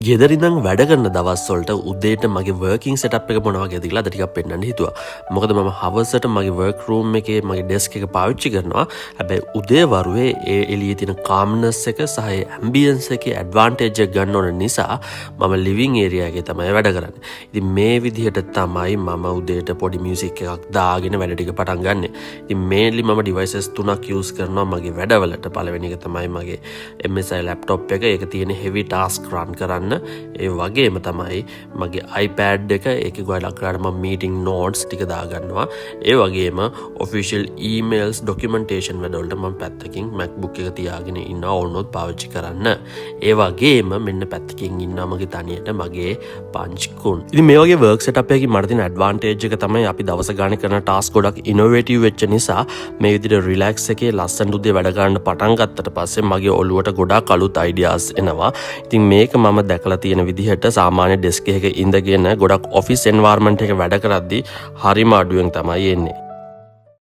ගෙදරින්දන් වැඩ කරන දවස් වලට උදේට මගේ වර්කින් සෙටප් එක මොනවා වගේද කියලා අද ටිකක් පෙන්වන්න හිතුවා. මොකද මම හවසට මගේ වර්ක් රූම් එකේ මගේ ඩෙස්ක් එක පාවිච්චි කරනවා. හැබැයි උදේ වරුවේ ඒ එළියේ තියෙන කාම්නස් එක සහ ඒ ඇම්බියන්ස් එකේ ඇඩ්වාන්ටේජ් එක ගන්න ඕන නිසා මම ලිවිං ඒරියා එකේ තමයි වැඩ කරන්නේ. ඉතින් මේ විදිහට තමයි මම උදේට පොඩි මියුසික් එකක් දාගෙන වැඩ ටික පටන් ගන්නෙ. ඉතින් මේන්ලි මම ඩිවයිසස් තුනක් යූස් කරනවා මගේ වැඩවලට. පළවෙනි එක තමයි මගේ MSI ලැප්ටොප් එක. ඒක තියෙන heavy task run කරන්න. ඒ වගේම තමයි මගේ iPad එක. ඒකේ ගොඩක් කරාට මම meeting notes ටික දාගන්නවා. ඒ වගේම official emails documentation වැඩවලට මම පැත්තකින් MacBook එක තියාගෙන ඉන්නවා ඕනොත් පාවිච්චි කරන්න. ඒ වගේම මෙන්න පැත්තකින් ඉන්නවා මගේ තනියට මගේ punch කුන්. ඉතින් මේ වගේ work setup එකකින් මට තියෙන advantage එක තමයි අපි දවස ගානේ කරන task ගොඩක් innovative වෙච්ච නිසා මේ විදිහට relax එකේ ලස්සන උදේ වැඩ ගන්න පටන් ගත්තට පස්සේ මගේ ඔළුවට ගොඩක් අලුත් ideas එනවා. ඉතින් මේක මම දැකලා තියෙන විදිහට සාමාන්‍ය ඩෙස්ක් එකක ඉඳගෙන ගොඩක් ඔෆිස් එන්වයරන්මන්ට් එක වැඩ කරද්දී හරිම අඩුවෙන් තමයි එන්නේ.